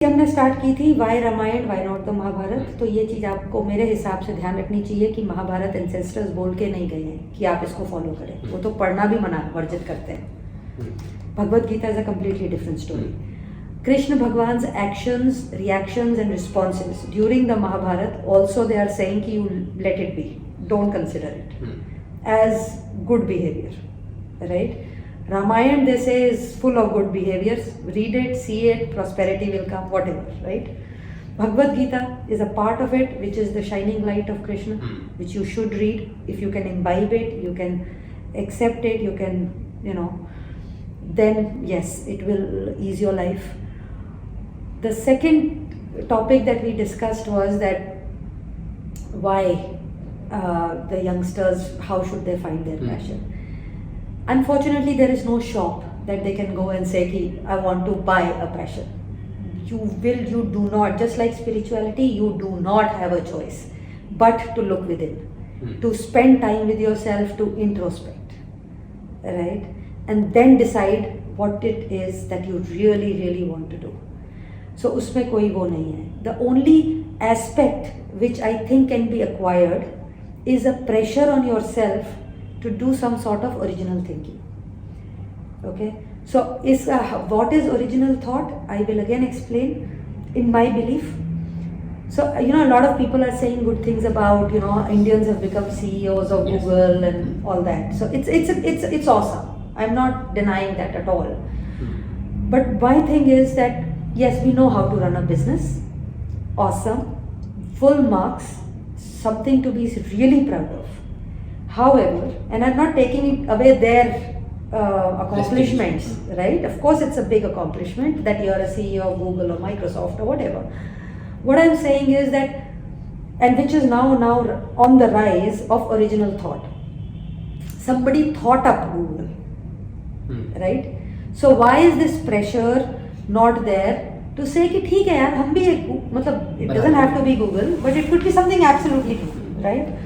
हमने स्टार्ट की थी why Ramayana why not the Mahabharata. तो ये चीज़ आपको मेरे हिसाब से ध्यान रखनी चाहिए कि महाभारत एंसेस्टर्स बोल के नहीं गए हैं कि आप इसको फॉलो करें, वो तो पढ़ना भी मना वर्जित करते हैं। Bhagavad Gita is a completely different story. Krishna भगवान्स actions, reactions and responses during the Mahabharat also they are saying कि you let it be, don't consider it as good behaviour, right? Ramayana, they say, is full of good behaviors. Read it, see it, prosperity will come, whatever, right? Bhagavad Gita is a part of it, which is the shining light of Krishna, which you should read. If you can imbibe it, you can accept it, you can, then yes, it will ease your life. The second topic that we discussed was that why the youngsters, how should they find their passion? Unfortunately, there is no shop that they can go and say, I want to buy a passion. You do not, just like spirituality, you do not have a choice but to look within, to spend time with yourself, to introspect, right? And then decide what it is that you really, really want to do. So, usme koi wo nahi hai. The only aspect which I think can be acquired is a pressure on yourself to do some sort of original thinking. Okay, so what is original thought? I will again explain in my belief. So a lot of people are saying good things about Indians have become CEOs of Google and all that. So it's awesome. I'm not denying that at all. But my thing is that yes, we know how to run a business. Awesome, full marks, something to be really proud of. However, and I'm not taking away their accomplishments, right? Of course, it's a big accomplishment that you're a CEO of Google or Microsoft or whatever. What I'm saying is that, and which is now on the rise of original thought. Somebody thought up Google, right? So why is this pressure not there to say कि ठीक है यार हम भी एक मतलब it doesn't have to be Google, but it could be something absolutely different, right?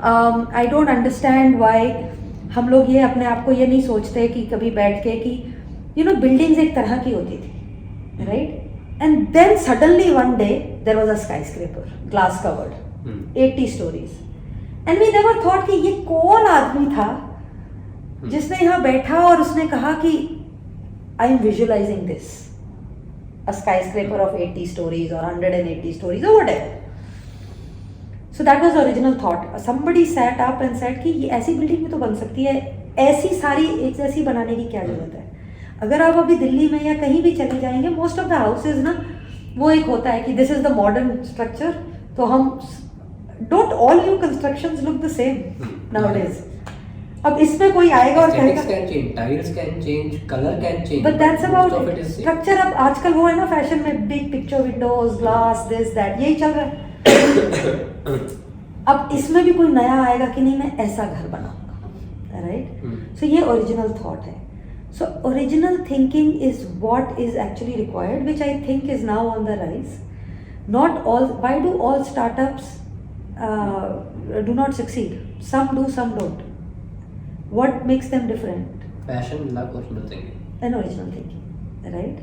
I don't understand why हम लोग ये अपने आप को ये नहीं सोचते कि कभी बैठ के कि बिल्डिंग्स एक तरह की होती थी, right? And then suddenly one day there was a skyscraper, glass covered, 80 stories, and we never thought कि ये कौन आदमी था जिसने यहाँ बैठा और उसने कहा कि I am visualizing this, a skyscraper of 80 stories और 180 स्टोरीज और whatever. So that was the original thought. Somebody sat up and said कि ये ऐसी बिल्डिंग में तो बन सकती है, ऐसी सारी एक जैसी बनाने की क्या जरूरत है? अगर आप अभी दिल्ली में या कहीं भी चले जाएंगे, मोस्ट ऑफ द हाउसेज ना वो एक होता है कि this is the modern structure. तो हम don't all new constructions look the same nowadays. अब इसमें कोई आएगा और कहेगा tiles can change, colour can change, but that's about structure. अब आजकल वो है ना फैशन में, big picture Windows, glass, this that, यही चल रहा है. अब इसमें भी कोई नया आएगा कि नहीं मैं ऐसा घर बनाऊंगा, राइट? सो ये ओरिजिनल थॉट है. So original thinking is what is actually required, which I think is now on the rise. Not all, why do all startups do not succeed? Some do, some don't. What makes them different? Passion, luck, original thinking. And original thinking, right?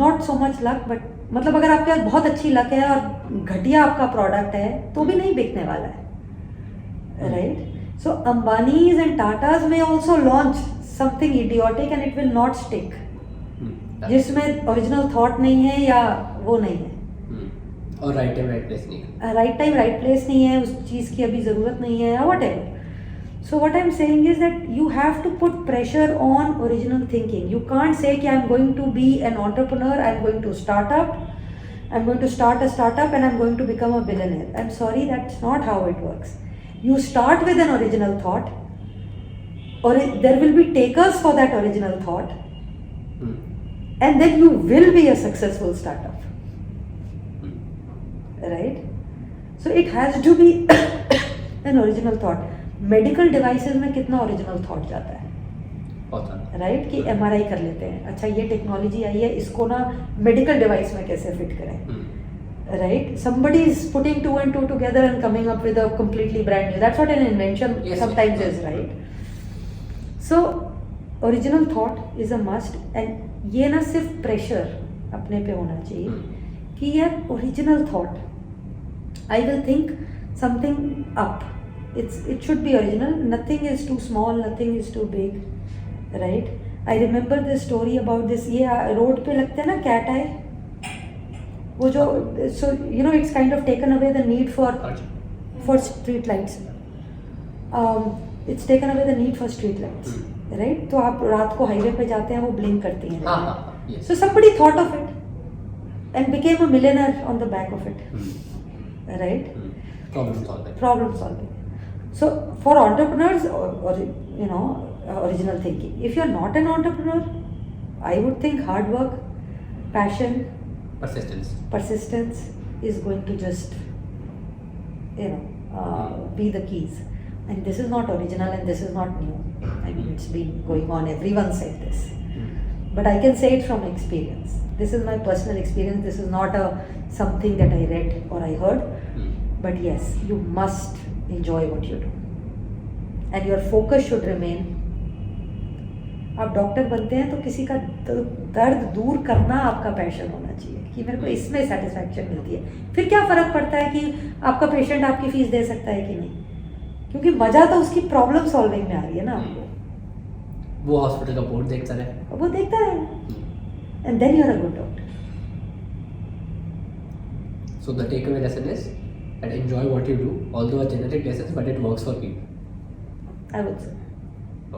Not so much luck, but मतलब अगर आपके पास बहुत अच्छी luck है और घटिया आपका product है तो भी नहीं बिकने वाला है, right? So Ambanis and Tatas में also launch something idiotic and it will not stick, जिसमें ओरिजिनल थॉट नहीं है या वो नहीं है, और राइट टाइम राइट प्लेस नहीं है, राइट टाइम राइट प्लेस नहीं है, उस चीज़ की अभी ज़रूरत नहीं है, what ever. So what I'm saying is that you have to put pressure on original thinking. You can't say कि I'm going to be an entrepreneur, I'm going to start up, I'm going to start a startup and I'm going to become a billionaire. I'm sorry, that's not how it works. You start with an original thought, or there will be takers for that original thought, and then you will be a successful startup, right? So it has to be an original thought. Medical devices में कितना original thought जाता है, right? कि MRI कर लेते हैं, अच्छा ये टेक्नोलॉजी आई है, इसको ना मेडिकल डिवाइस में कैसे फिट करें, right? Somebody is putting 2 and 2 together and coming up with a completely brand new. That's what an invention sometimes is, right? So original thought is a must. And ये ना सिर्फ pressure अपने पे होना चाहिए कि यार original thought, I will think something up, it should be original, nothing is too small, nothing is too big, right? I remember this story about this, ये रोड पे लगते हैं ना कैट आई, वो जो, so you know it's kind of taken away the need for street lights, it's taken away the need for street lights, right? तो आप रात को हाईवे पे जाते हैं, वो ब्लिंक करती हैं, yes. so somebody thought of it and became a millionaire on the back of it, right? Problem solving. So for entrepreneurs, or you know, original thinking. If you're not an entrepreneur, I would think hard work, passion, persistence is going to just, you know, be the keys. And this is not original and this is not new. I mean, it's been going on. Everyone said this, but I can say it from experience. This is my personal experience. This is not something that I read or I heard. But yes, you must enjoy what you do, and your focus should remain. आप doctor बनते हैं तो किसी का दर्द दूर करना आपका पैशन होना चाहिए कि मेरे को इसमें सेटिस्फैक्शन मिलती है। फिर क्या फ़र्क पड़ता है कि आपका पेशेंट आपकी फीस दे सकता है कि नहीं, क्योंक't मज़ा तो उसकी प्रॉब्लम सॉल्विंग में आ रही है ना आपको। वो हॉस्पिटल का बोर्ड देखता रहे, वो देखता है, and then you are a good doctor. So the takeaway lesson is and enjoy what you do, although a generic lesson, but it works for people. I would say.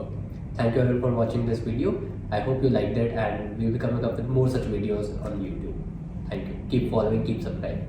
Okay. Thank you everyone for watching this video. I hope you liked it, and we'll be coming up with more such videos on YouTube. Thank you. Keep following, keep subscribing.